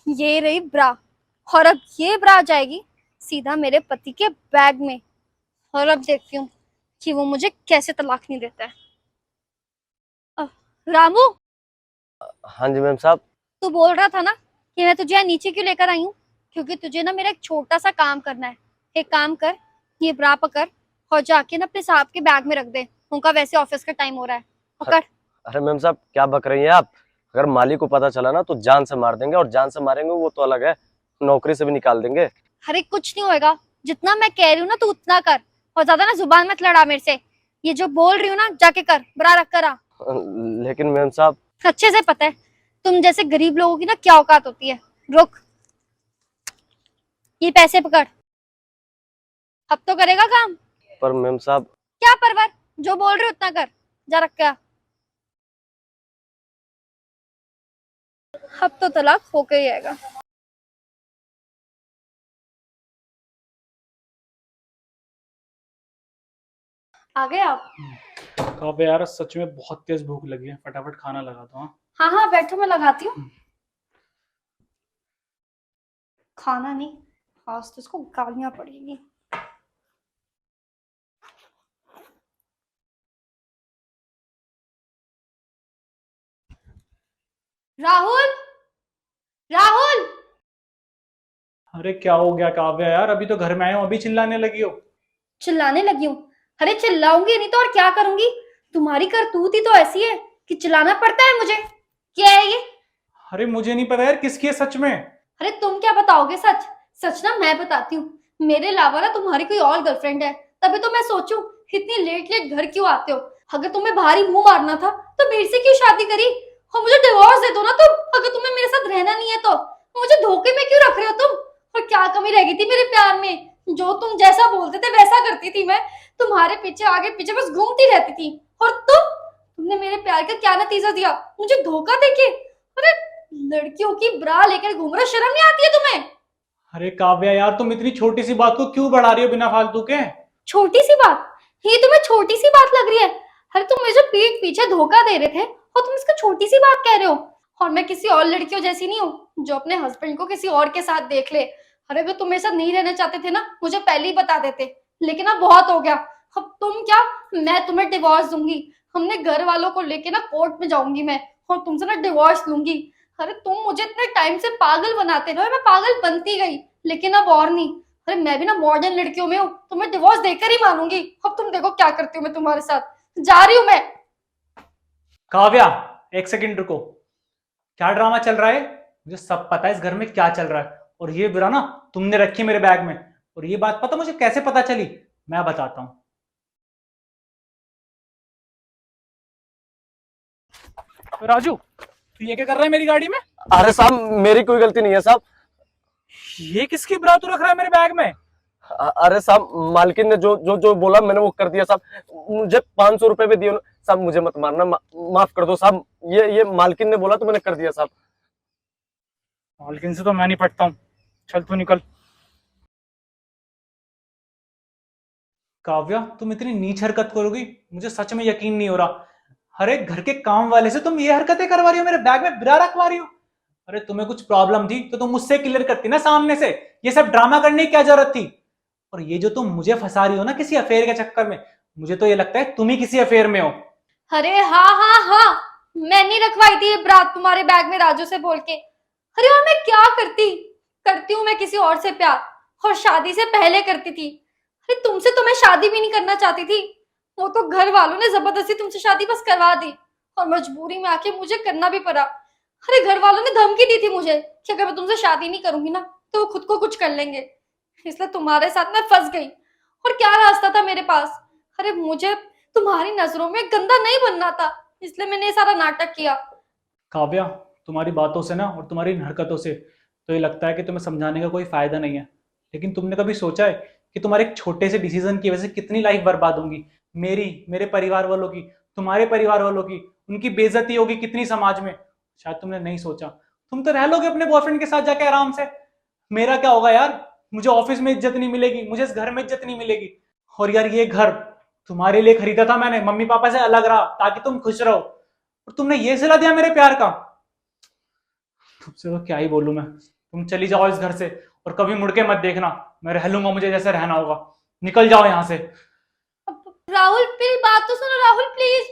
ये रही ब्रा। और अब ये ब्रा जाएगी सीधा मेरे पति के बैग में। और अब देखती हूँ कि वो मुझे कैसे तलाक नहीं देता है। अ, रामू, हाँ जी मैम साहब। तू बोल रहा था ना कि मैं तुझे यहाँ नीचे क्यों लेकर आई हूँ? क्योंकि तुझे ना मेरा एक छोटा सा काम करना है। एक काम कर, ये ब्रा पकड़ और जाके ना अपने साहब के बैग में रख दे। उनका वैसे ऑफिस का टाइम हो रहा है। अ- पकड़। अरे मैम साहब क्या बक रही हैं आप? अगर मालिक को पता चला ना तो जान से मार देंगे, और जान से मारेंगे वो तो अलग है, नौकरी से भी निकाल देंगे। अरे कुछ नहीं होएगा। जितना मैं कह रही हूँ ना तू उतना कर। और ज्यादा ना जुबान मत लड़ा मेरे से। ये जो बोल रही हूँ ना जाके कर, ब्रा रख कर आ। लेकिन मैम साहब। अच्छे से पता है तुम जैसे गरीब लोगों की ना क्या औकात होती है। रुक, ये पैसे पकड़। अब तो करेगा काम। पर मैम साहब। क्या परवर, जो बोल रहे हो उतना कर। जा रख के आ। अब तो तलाक होके ही आएगा। आ गए आप? कहाँ पे यार, सच में बहुत तेज भूख लगी है, फटाफट खाना लगा दो। हाँ। हाँ हाँ बैठो, मैं लगाती हूँ। खाना नहीं, आज तो इसको गालियां पड़ेगी। राहुल, राहुल। अरे क्या हो गया काव्या यार, अभी तो घर में आए हो, अभी चिल्लाने लगी हो। चिल्लाने लगी हूँ? अरे चिल्लाऊंगी नहीं तो और क्या करूंगी? तुम्हारी करतूत ही तो ऐसी है कि चिल्लाना पड़ता है मुझे। क्या है ये? अरे मुझे नहीं पता यार किसकी है सच में। अरे तुम क्या बताओगे सच? सच ना मैं बताती हूँ। मेरे अलावा ना तुम्हारी कोई और गर्लफ्रेंड है। तभी तो मैं सोचूं इतनी लेट लेट घर क्यों आते हो। अगर तुम्हें भारी मुंह मारना था तो मेरे से क्यों शादी करी? और मुझे डिवोर्स दे दो ना तुम, अगर तुम्हें मेरे साथ रहना नहीं है तो। मुझे धोखे में क्यों रख रहे हो तुम? और क्या कमी रह गई थी मेरे प्यार में? जो तुम जैसा बोलते थे वैसा करती थी मैं। तुम्हारे पीछे आगे पीछे बस घूमती रहती थी। और तुमने मेरे प्यार का क्या नतीजा दिया? मुझे धोखा देके। अरे लड़कियों की ब्रा लेकर घूम रहे हो, शर्म नहीं आती है तुम्हें? अरे काव्या यार, तुम इतनी छोटी सी बात को क्यों बढ़ा रही हो बिना फालतू के। छोटी सी बात? ये तुम्हें छोटी सी बात लग रही है? अरे तुम मुझे पीठ पीछे धोखा दे रहे थे और तुम इसको छोटी सी बात कह रहे हो। और मैं किसी और लड़कियों जैसी नहीं हूँ जो अपने हस्बैंड को किसी और के साथ देख ले। अरे अगर तुम मेरे साथ नहीं रहना चाहते थे ना मुझे पहले ही बता देते। लेकिन अब बहुत हो गया। अब तुम क्या, मैं तुम्हें डिवोर्स दूंगी। हमने घर वालों को लेके ना कोर्ट में जाऊंगी मैं। और तुमसे ना डिवोर्स लूंगी। अरे तुम मुझे इतने टाइम से पागल बनाते रहो, मैं पागल बनती गई। लेकिन अब और नहीं। अरे मैं भी ना मॉडर्न लड़कियों में हूँ, तो मैं डिवोर्स देकर ही मानूंगी। अब तुम देखो क्या करती हूँ मैं तुम्हारे साथ। जा रही हूँ मैं। काव्या, एक सेकंड रुको। क्या ड्रामा चल रहा है? मुझे सब पता है इस घर में क्या चल रहा है। और ये बुरा ना तुमने रखी मेरे बैग में। और ये बात पता मुझे कैसे पता चली, मैं बताता हूँ। राजू, तू ये क्या कर रहा है मेरी गाड़ी में? अरे साहब मेरी कोई गलती नहीं है साहब। ये किसकी ब्रा तू रख रहा है मेरे बैग में? अरे साहब मालकिन ने जो जो जो बोला मैंने वो कर दिया साहब। मुझे 500 रुपए भी दिए साहब, मुझे मत मारना, माफ कर दो साहब। ये मालकिन ने बोला तो मैंने कर दिया साहब। मालकिन से तो मैं नहीं पटता हूँ। चल तू निकल। काव्या, तुम इतनी नीच हरकत करोगी मुझे सच में यकीन नहीं हो रहा। अरे घर के काम वाले से तुम ये हरकतें करवा रही हो, मेरे बैग में बिरा रखवा रही हो। अरे तुम्हें कुछ प्रॉब्लम थी तो तुम मुझसे क्लियर करती ना सामने से। ये सब ड्रामा करने की क्या जरूरत थी? और ये जो तुम मुझे फंसा रही हो ना किसी अफेयर के चक्कर में, मुझे तो ये लगता है तुम ही किसी अफेयर में हो। अरे हाँ हाँ हाँ, मैंने रखवाई थी ये ब्रात तुम्हारे बैग में राजू से बोल के। अरे और मैं क्या करती? करती हूँ मैं किसी और से प्यार। और शादी से पहले करती थी। अरे तुमसे तो मैं शादी भी नहीं करना चाहती थी। वो तो घर वालों ने जबरदस्ती तुमसे शादी बस करवा दी। और मजबूरी में आके मुझे करना भी पड़ा। अरे घर वालों ने धमकी दी थी मुझे कि अगर मैं तुमसे शादी नहीं करूंगी ना तो वो खुद को कुछ कर लेंगे। इसलिए तुम्हारे साथ मैं फंस गई। और क्या रास्ता था मेरे पास? अरे मुझे तुम्हारी नजरों में गंदा नहीं बनना था, इसलिए मैंने ये सारा नाटक किया। काव्या, तुम्हारी बातों से ना और तुम्हारी इन हरकतों से तो ये लगता है कि तुम्हें समझाने का कोई फायदा नहीं है। लेकिन तुमने कभी सोचा है कि तुम्हारे एक छोटे से डिसीजन की वजह से कितनी लाइफ बर्बाद होंगी? मेरी, मेरे परिवार वालों की, तुम्हारे परिवार वालों की, उनकी बेइज्जती होगी कितनी समाज में। शायद तुमने नहीं सोचा। तुम तो रह लोगे अपने बॉयफ्रेंड के साथ जाके आराम से। मेरा क्या होगा यार? मुझे ऑफिस में इज्जत नहीं मिलेगी, मुझे इस घर में इज्जत नहीं मिलेगी। और यार ये घर तुम्हारे लिए खरीदा था मैंने, मम्मी पापा से अलग रहा ताकि तुम खुश रहो। और तुमने ये सिला दिया मेरे प्यार का। तुमसे तो क्या ही बोलूं मैं। तुम चली जाओ इस घर से और कभी मुड़ के मत देखना। मैं रह लूंगा मुझे जैसे रहना होगा। निकल जाओ यहाँ से। राहुल मेरी बात तो सुनो, राहुल प्लीज।